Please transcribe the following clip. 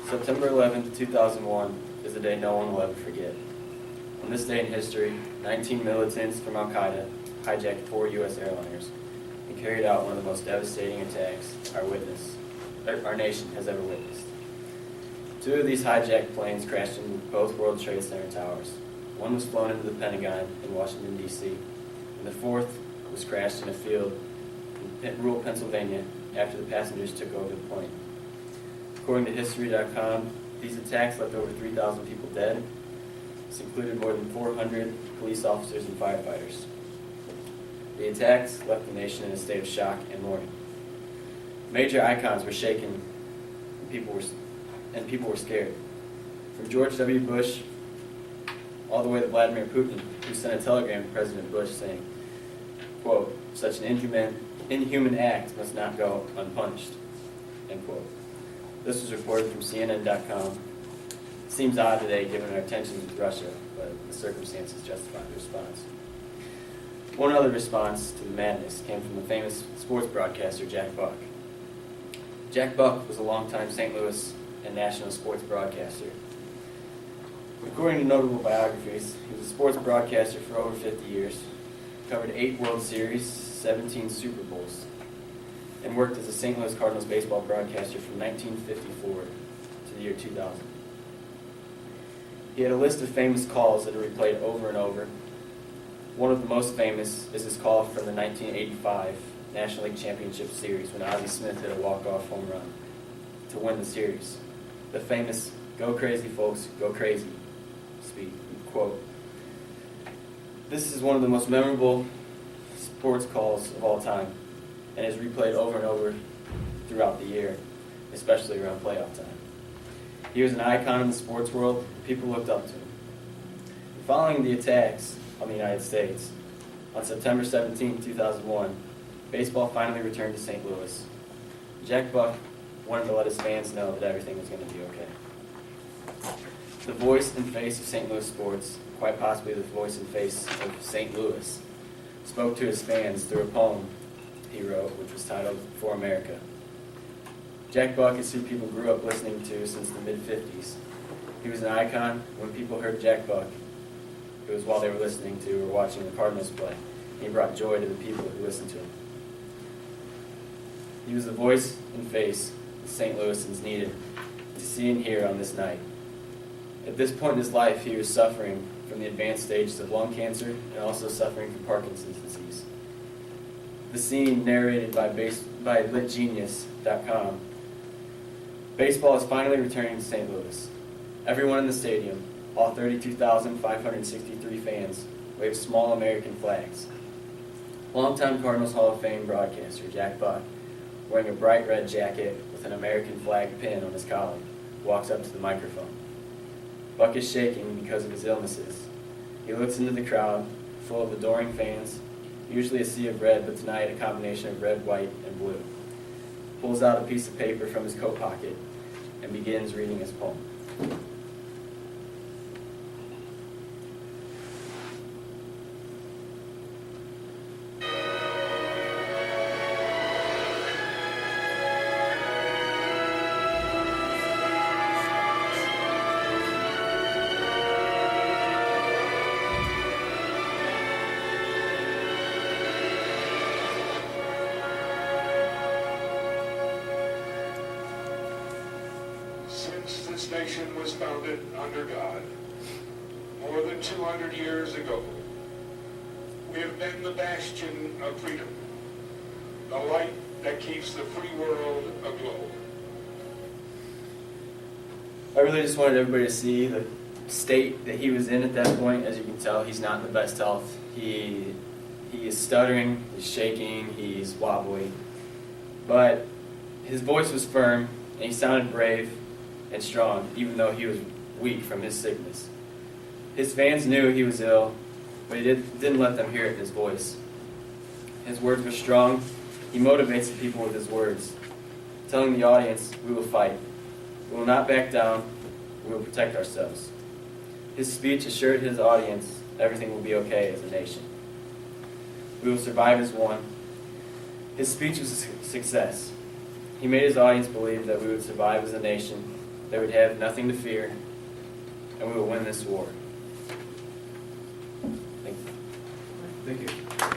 September 11th, 2001 is a day no one will ever forget. On this day in history, 19 militants from Al-Qaeda hijacked 4 U.S. airliners and carried out one of the most devastating attacks our nation has ever witnessed. 2 of these hijacked planes crashed into both World Trade Center towers. One was flown into the Pentagon in Washington, D.C., and the 4th was crashed in a field in rural Pennsylvania after the passengers took over the plane. According to History.com, these attacks left over 3,000 people dead. This included more than 400 police officers and firefighters. The attacks left the nation in a state of shock and mourning. Major icons were shaken, and people were scared. From George W. Bush all the way to Vladimir Putin, who sent a telegram to President Bush saying, quote, "Such an inhuman act must not go unpunished," end quote. This was reported from CNN.com. It seems odd today given our tensions with Russia, but the circumstances justify the response. One other response to the madness came from the famous sports broadcaster Jack Buck. Jack Buck was a longtime St. Louis and national sports broadcaster. According to notable biographies, he was a sports broadcaster for over 50 years, covered 8 World Series, 17 Super Bowls, and worked as a St. Louis Cardinals baseball broadcaster from 1954 to the year 2000. He had a list of famous calls that are replayed over and over. One of the most famous is his call from the 1985 National League Championship Series when Ozzie Smith hit a walk-off home run to win the series. The famous "Go crazy, folks, go crazy" speech, quote. This is one of the most memorable sports calls of all time, and is replayed over and over throughout the year, especially around playoff time. He was an icon in the sports world. People looked up to him. Following the attacks on the United States, on September 17, 2001, baseball finally returned to St. Louis. Jack Buck wanted to let his fans know that everything was going to be okay. The voice and face of St. Louis sports, quite possibly the voice and face of St. Louis, spoke to his fans through a poem he wrote, which was titled "For America." Jack Buck is who people grew up listening to since the mid-'50s. He was an icon. When people heard Jack Buck, it was while they were listening to or watching the Cardinals play. He brought joy to the people who listened to him. He was the voice and face that St. Louisans needed to see and hear on this night. At this point in his life, he was suffering from the advanced stages of lung cancer and also suffering from Parkinson's disease. The scene narrated by LitGenius.com. Baseball is finally returning to St. Louis. Everyone in the stadium, all 32,563 fans, waved small American flags. Longtime Cardinals Hall of Fame broadcaster Jack Buck, wearing a bright red jacket with an American flag pin on his collar, walks up to the microphone. Buck is shaking because of his illnesses. He looks into the crowd, full of adoring fans, usually a sea of red, but tonight a combination of red, white, and blue. Pulls out a piece of paper from his coat pocket and begins reading his poem. Since this nation was founded under God, more than 200 years ago, we have been the bastion of freedom, the light that keeps the free world aglow. I really just wanted everybody to see the state that he was in at that point. As you can tell, he's not in the best health. He is stuttering, he's shaking, he's wobbly. But his voice was firm, and he sounded brave and strong, even though he was weak from his sickness. His fans knew he was ill, but he didn't let them hear it in his voice. His words were strong. He motivates the people with his words, telling the audience, "We will fight. We will not back down. We will protect ourselves." His speech assured his audience everything will be okay as a nation. We will survive as one. His speech was a success. He made his audience believe that we would survive as a nation They would have nothing to fear, and we will win this war. Thank you. Thank you.